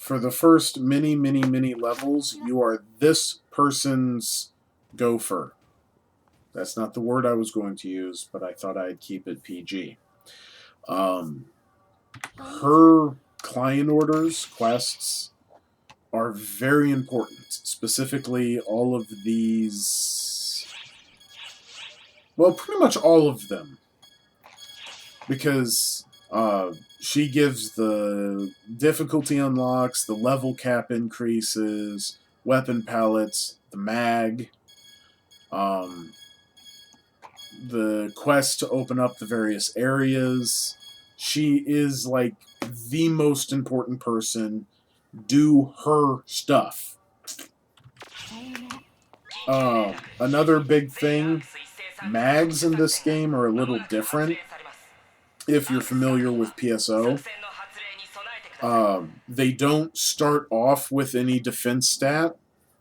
for the first many levels, you are this person's gopher. That's not the word I was going to use, but I thought I'd keep it PG. Um, her client orders, quests, are very important. Specifically, all of these. Well, pretty much all of them. Because she gives the difficulty unlocks, the level cap increases, weapon palettes, the mag, um, the quest to open up the various areas. She is like the most important person. Do her stuff. Another big thing, mags in this game are a little different if you're familiar with PSO. They don't start off with any defense stat,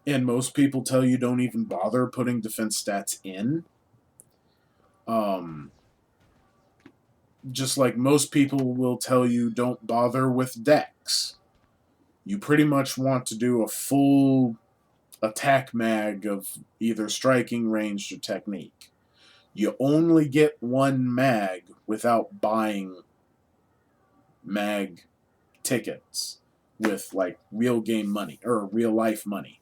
and most people tell you don't even bother putting defense stats in. Just like most people will tell you don't bother with dex. You pretty much want to do a full attack mag of either striking, ranged, or technique. You only get one mag without buying mag tickets with like real game money or real life money.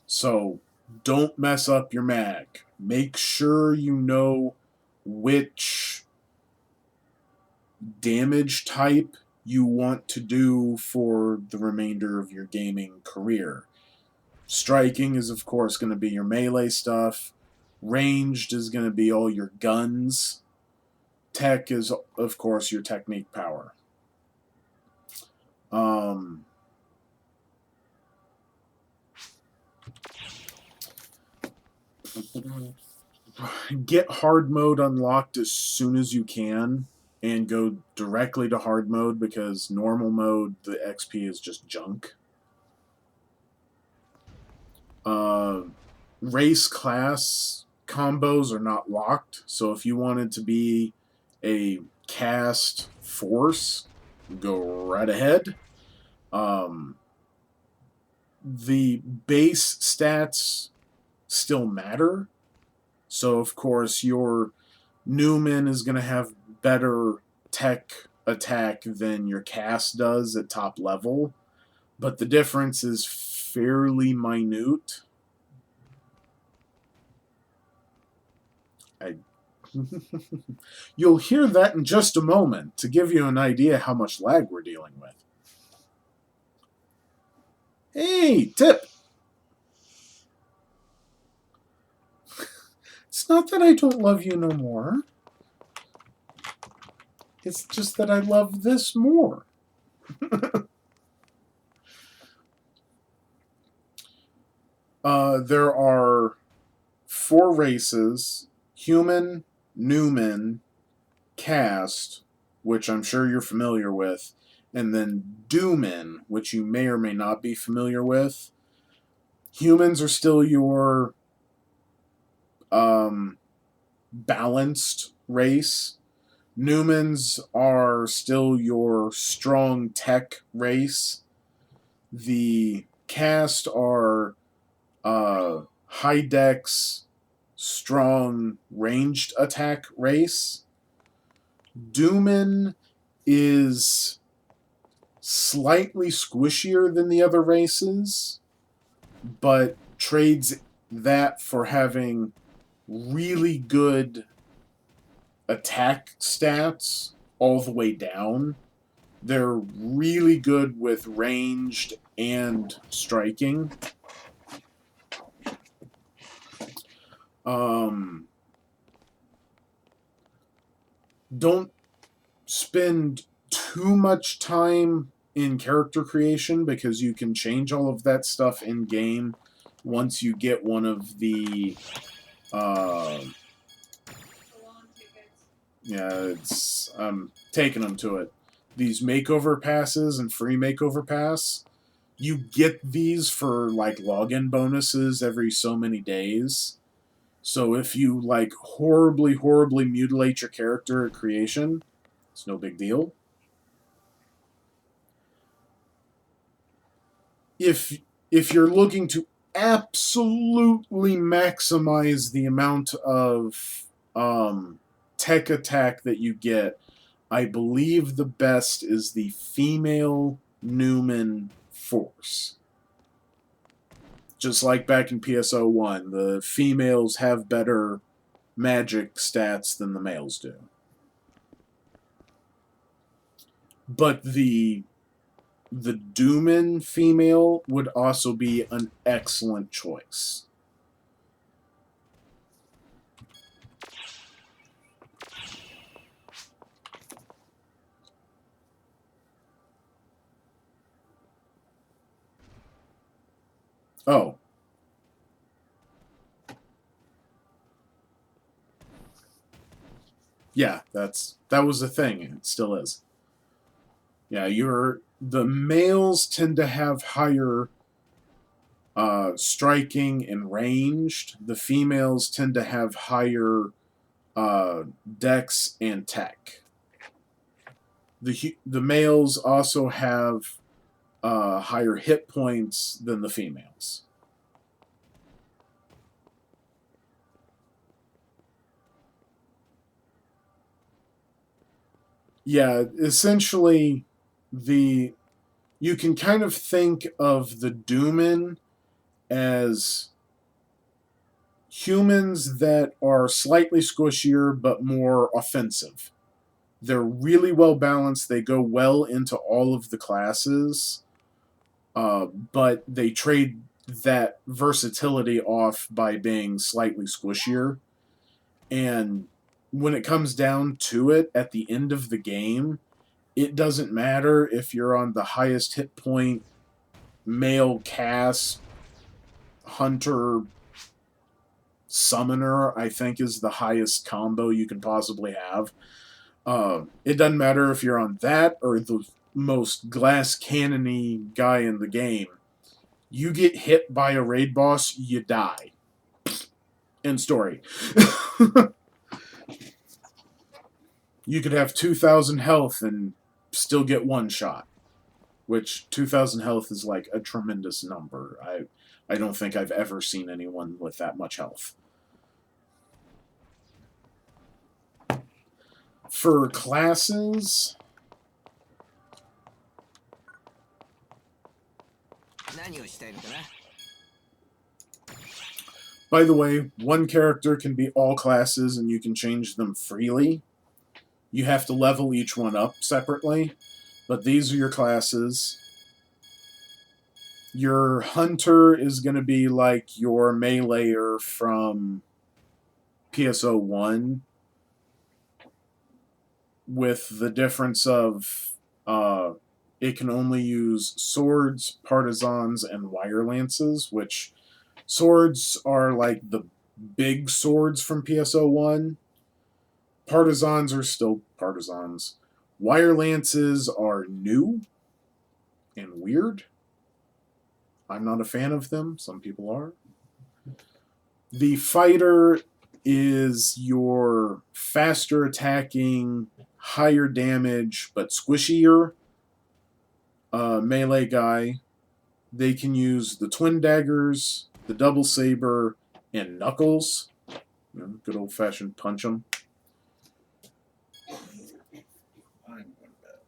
So don't mess up your mag. Make sure you know which damage type you want to do for the remainder of your gaming career. Striking is, of course, going to be your melee stuff. Ranged is going to be all your guns. Tech is, of course, your technique power. Get hard mode unlocked as soon as you can and go directly to hard mode because normal mode, the XP is just junk. Race class combos are not locked, so if you wanted to be a cast force, go right ahead. The base stats still matter. So, of course, your Newman is going to have better tech attack than your cast does at top level, but the difference is fairly minute. You'll hear that in just a moment to give you an idea how much lag we're dealing with. Hey, Tip! It's not that I don't love you no more. It's just that I love this more. There are 4 races: human, Newman, cast, which I'm sure you're familiar with, and then Duman, which you may or may not be familiar with. Humans are still your balanced race. Newmans are still your strong tech race. The cast are high dex, strong ranged attack race. Duman is slightly squishier than the other races, but trades that for having really good attack stats all the way down. They're really good with ranged and striking. Don't spend too much time in character creation because you can change all of that stuff in game once you get one of the I'm taking them to it. These makeover passes and free makeover pass, you get these for like login bonuses every so many days. So if you like horribly mutilate your character at creation, it's no big deal. if you're looking to absolutely maximize the amount of tech attack that you get, I believe the best is the female Newman Force. Just like back in PSO1, the females have better magic stats than the males do. But the Duman female would also be an excellent choice. Oh. Yeah, that was a thing. It still is. Yeah, the males tend to have higher striking and ranged. The females tend to have higher dex and tech. The males also have higher hit points than the females. Yeah, essentially, you can kind of think of the Duman as humans that are slightly squishier but more offensive. They're really well balanced. They go well into all of the classes, but they trade that versatility off by being slightly squishier. And when it comes down to it, at the end of the game, it doesn't matter if you're on the highest hit point male cast hunter summoner, I think is the highest combo you can possibly have. It doesn't matter if you're on that or the most glass cannony guy in the game. You get hit by a raid boss, you die. End story. You could have 2,000 health and still get one shot, which 2,000 health is like a tremendous number. I don't think I've ever seen anyone with that much health. For classes, by the way, one character can be all classes and you can change them freely. You have to level each one up separately, but these are your classes. Your hunter is going to be like your meleeer from PSO1, with the difference of it can only use swords, partisans, and wire lances, which swords are like the big swords from PSO1. Partisans are still partisans. Wire lances are new and weird. I'm not a fan of them. Some people are. The fighter is your faster attacking, higher damage, but squishier melee guy. They can use the twin daggers, the double saber, and knuckles. You know, good old fashioned punch 'em. I'm going to bed.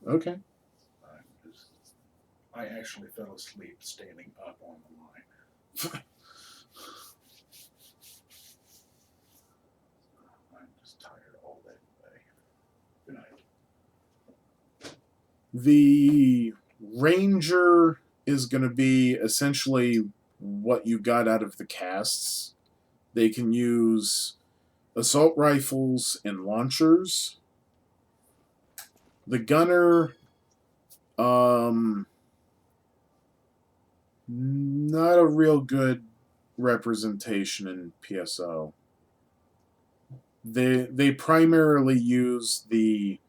Okay. I actually fell asleep standing up on the line. I'm just tired all day today. Good night. The ranger is going to be essentially what you got out of the casts. They can use assault rifles and launchers. The gunner, not a real good representation in PSO. They primarily use the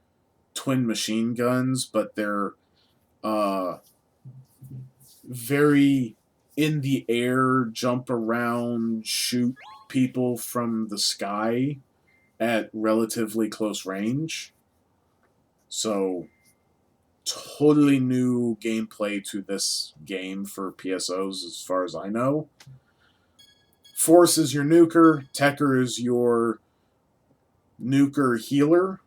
twin machine guns, but they're very in the air, jump around, shoot people from the sky at relatively close range. So totally new gameplay to this game for PSOs, as far as I know. Force is your nuker. Tekker is your nuker healer.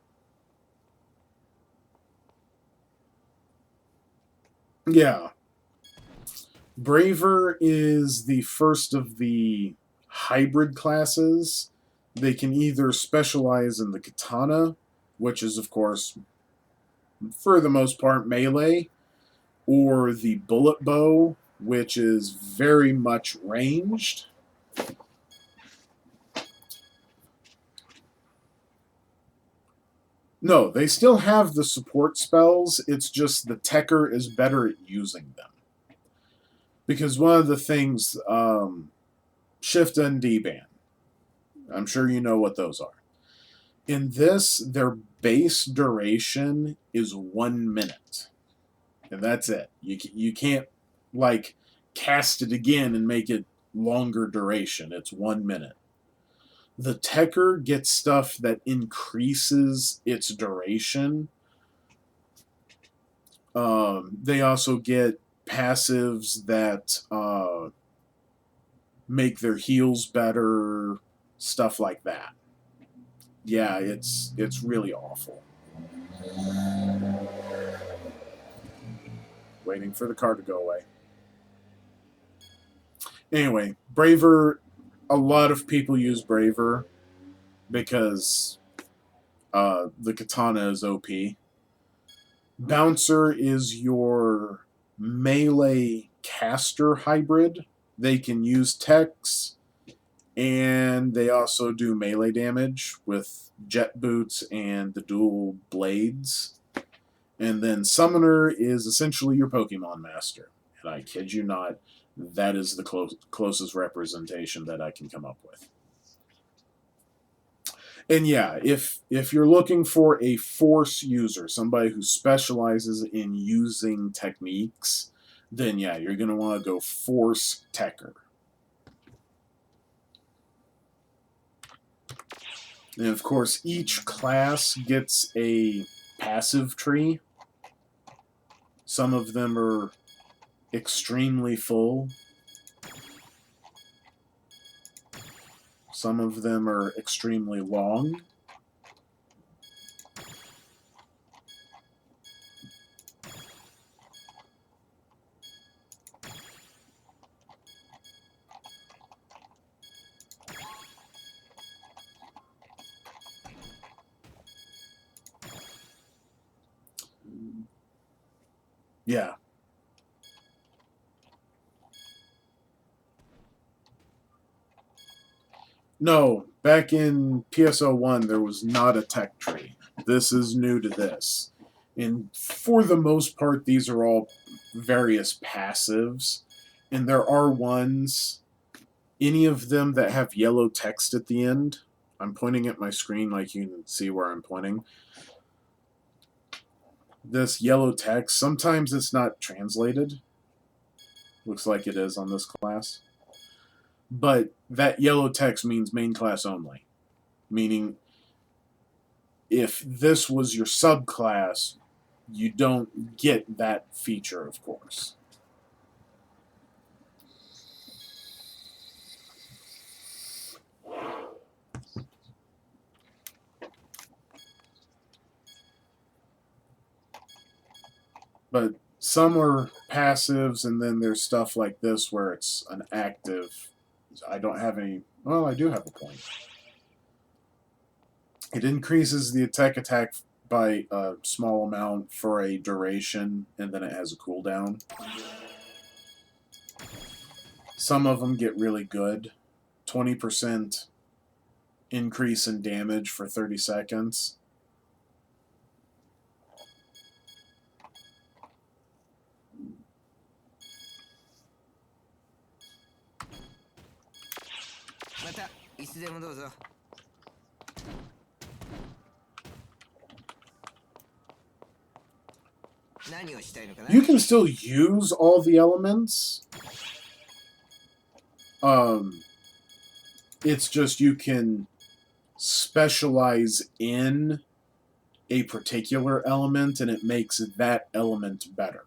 Yeah. Braver is the first of the hybrid classes. They can either specialize in the katana, which is, of course, for the most part, melee, or the bullet bow, which is very much ranged. No, they still have the support spells. It's just the Tekker is better at using them. Because one of the things, Shift and D-Ban, I'm sure you know what those are. In this, their base duration is 1 minute. And that's it. You can't, like, cast it again and make it longer duration. It's 1 minute. The Tekker gets stuff that increases its duration. They also get passives that make their heals better, stuff like that. Yeah, it's really awful. Waiting for the car to go away. Anyway, Braver, a lot of people use Braver because the katana is OP. Bouncer is your melee caster hybrid. They can use techs, and they also do melee damage with jet boots and the dual blades. And then Summoner is essentially your Pokemon Master. And I kid you not, that is the closest representation that I can come up with. And yeah, if you're looking for a Force user, somebody who specializes in using techniques, then yeah, you're going to want to go Force Tekker. And of course, each class gets a passive tree. Some of them are extremely full. Some of them are extremely long. Yeah. No, back in PSO1, there was not a tech tree. This is new to this. And for the most part, these are all various passives. And there are ones, any of them that have yellow text at the end. I'm pointing at my screen like you can see where I'm pointing. This yellow text, sometimes it's not translated. Looks like it is on this class. But that yellow text means main class only. Meaning, if this was your subclass, you don't get that feature, of course. But some are passives, and then there's stuff like this where it's an active. I don't have any. Well, I do have a point. It increases the attack by a small amount for a duration, and then it has a cooldown. Some of them get really good. 20% increase in damage for 30 seconds. You can still use all the elements. It's just you can specialize in a particular element and it makes that element better.